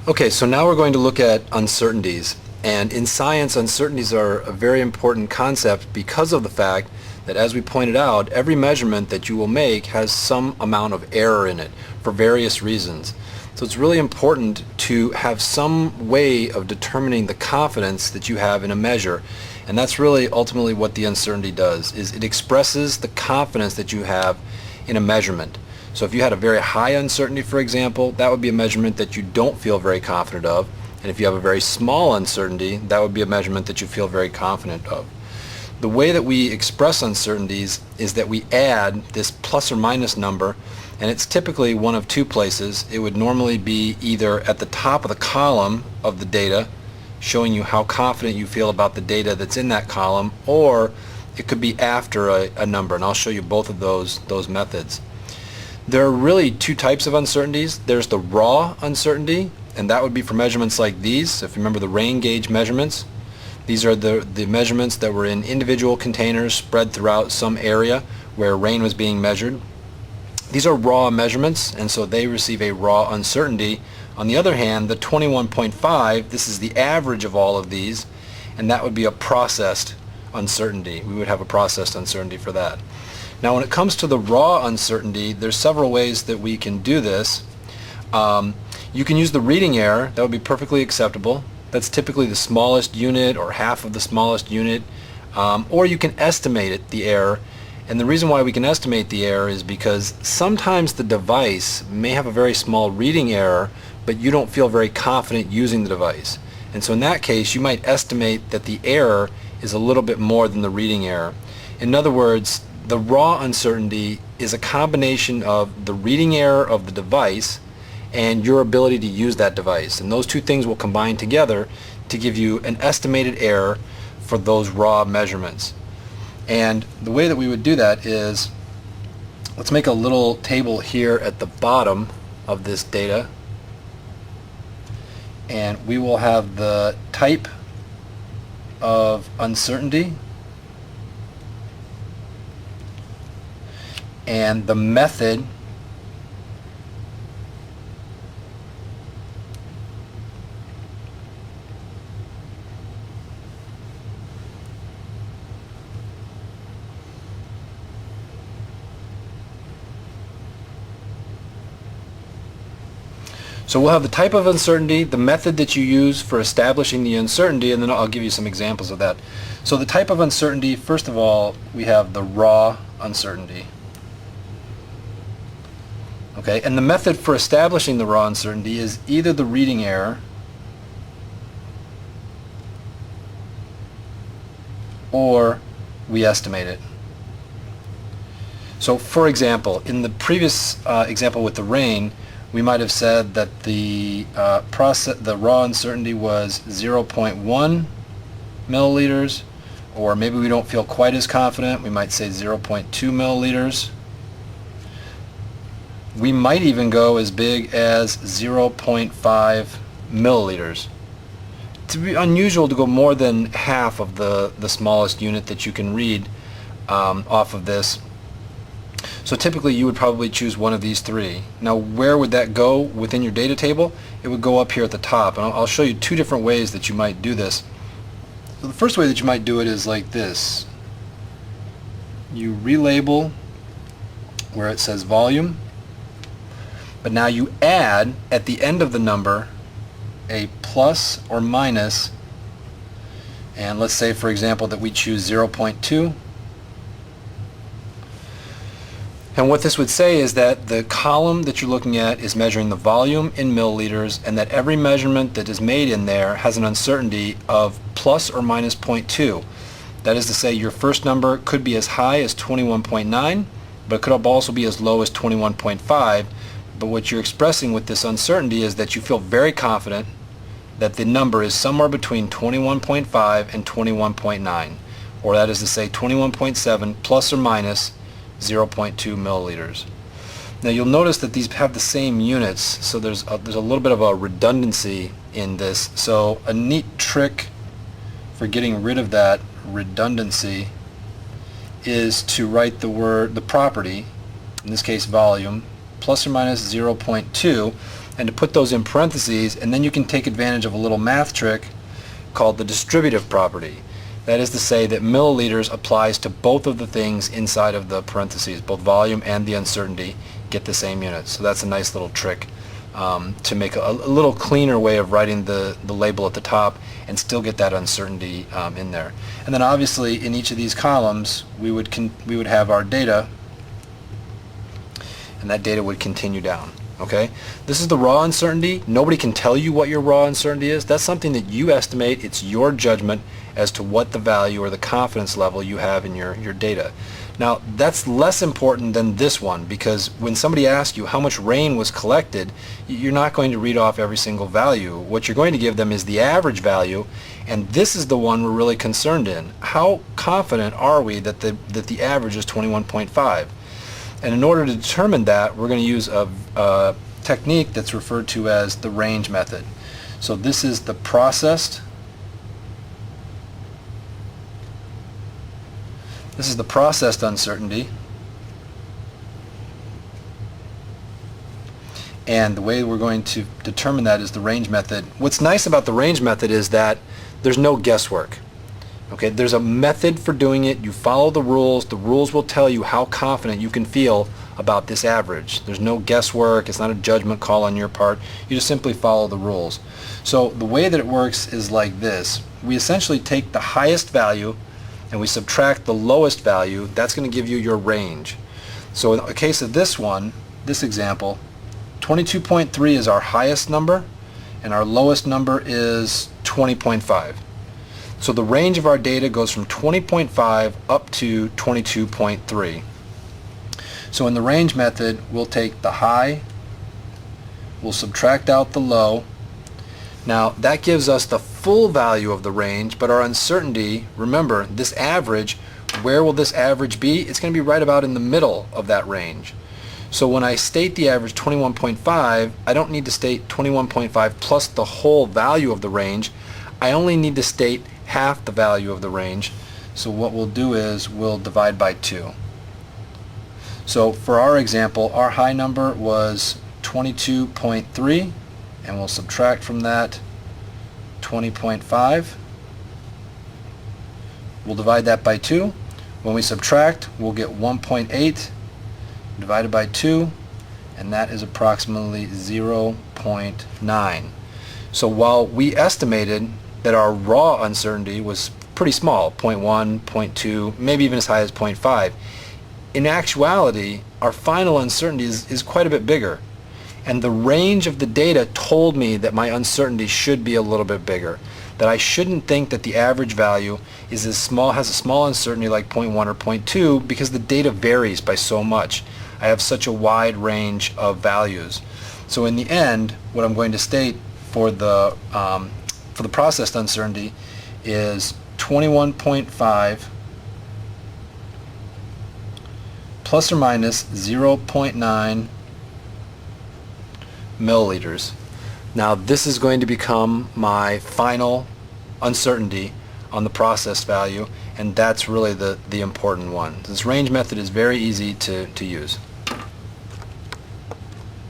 Okay, so now we're going to look at uncertainties. And in science, uncertainties are a very important concept because of the fact that, as we pointed out, every measurement that you will make has some amount of error in it for various reasons. So it's really important to have some way of determining the confidence that you have in a measure. And that's really ultimately what the uncertainty does, is it expresses the confidence that you have in a measurement. So if you had a very high uncertainty, for example, that would be a measurement that you don't feel very confident of. And if you have a very small uncertainty, that would be a measurement that you feel very confident of. The way that we express uncertainties is that we add this plus or minus number, and it's typically one of two places. It would normally be either at the top of the column of the data, showing you how confident you feel about the data that's in that column, or it could be after a number, and I'll show you both of those methods. There are really two types of uncertainties. There's the raw uncertainty, and that would be for measurements like these. If you remember the rain gauge measurements, these are the measurements that were in individual containers spread throughout some area where rain was being measured. These are raw measurements, and so they receive a raw uncertainty. On the other hand, the 21.5, this is the average of all of these, and that would be a processed uncertainty. We would have a processed uncertainty for that. Now, when it comes to the raw uncertainty, there's several ways that we can do this. You can use the reading error. That would be perfectly acceptable. That's typically the smallest unit or half of the smallest unit. Or you can estimate it, the error. And the reason why we can estimate the error is because sometimes the device may have a very small reading error, but you don't feel very confident using the device. And so in that case, you might estimate that the error is a little bit more than the reading error. In other words, the raw uncertainty is a combination of the reading error of the device and your ability to use that device. And those two things will combine together to give you an estimated error for those raw measurements. And the way that we would do that is, let's make a little table here at the bottom of this data. And we will have the type of uncertainty and the method So we'll have the type of uncertainty, the method that you use for establishing the uncertainty, and then I'll give you some examples of that. So the type of uncertainty, first of all, we have the raw uncertainty. Okay, and the method for establishing the raw uncertainty is either the reading error or we estimate it. So for example, in the previous example with the rain, we might have said that the raw uncertainty was 0.1 milliliters, or maybe we don't feel quite as confident, we might say 0.2 milliliters. We might even go as big as 0.5 milliliters. It's unusual to go more than half of the smallest unit that you can read off of this. So typically you would probably choose one of these three. Now where would that go within your data table? It would go up here at the top, and I'll show you two different ways that you might do this. So the first way that you might do it is like this. You relabel where it says volume, but now you add at the end of the number a plus or minus, and let's say for example that we choose 0.2. And what this would say is that the column that you're looking at is measuring the volume in milliliters, and that every measurement that is made in there has an uncertainty of plus or minus 0.2. That is to say, your first number could be as high as 21.9, but it could also be as low as 21.5. But what you're expressing with this uncertainty is that you feel very confident that the number is somewhere between 21.5 and 21.9, or that is to say 21.7 plus or minus 0.2 milliliters. Now you'll notice that these have the same units, so there's a little bit of a redundancy in this. So a neat trick for getting rid of that redundancy is to write the property, in this case volume, plus or minus 0.2, and to put those in parentheses, and then you can take advantage of a little math trick called the distributive property. That is to say that milliliters applies to both of the things inside of the parentheses, both volume and the uncertainty get the same units. So that's a nice little trick to make a little cleaner way of writing the label at the top and still get that uncertainty in there. And then obviously in each of these columns we would have our data, and that data would continue down. Okay, this is the raw uncertainty. Nobody can tell you what your raw uncertainty is. That's something that you estimate. It's your judgment as to what the value or the confidence level you have in your data. Now that's less important than this one, because when somebody asks you how much rain was collected, you're not going to read off every single value. What you're going to give them is the average value, and this is the one we're really concerned in. How confident are we that the average is 21.5? And in order to determine that, we're going to use a technique that's referred to as the range method. So this is the processed. This is the processed uncertainty. And the way we're going to determine that is the range method. What's nice about the range method is that there's no guesswork. Okay, there's a method for doing it. You follow the rules. The rules will tell you how confident you can feel about this average. There's no guesswork. It's not a judgment call on your part. You just simply follow the rules. So the way that it works is like this. We essentially take the highest value and we subtract the lowest value. That's going to give you your range. So in the case of this one, this example, 22.3 is our highest number and our lowest number is 20.5. So the range of our data goes from 20.5 up to 22.3. So in the range method, we'll take the high, we'll subtract out the low. Now that gives us the full value of the range, but our uncertainty, remember this average, where will this average be? It's going to be right about in the middle of that range. So when I state the average 21.5, I don't need to state 21.5 plus the whole value of the range. I only need to state half the value of the range. So what we'll do is we'll divide by 2. So for our example, our high number was 22.3, and we'll subtract from that 20.5. We'll divide that by 2. When we subtract, we'll get 1.8 divided by 2, and that is approximately 0.9. So while we estimated that our raw uncertainty was pretty small, 0.1, 0.2, maybe even as high as 0.5, in actuality, our final uncertainty is quite a bit bigger. And the range of the data told me that my uncertainty should be a little bit bigger, that I shouldn't think that the average value is has a small uncertainty like 0.1 or 0.2, because the data varies by so much. I have such a wide range of values. So in the end, what I'm going to state for the processed uncertainty is 21.5 plus or minus 0.9 milliliters. Now this is going to become my final uncertainty on the processed value, and that's really the important one. This range method is very easy to use.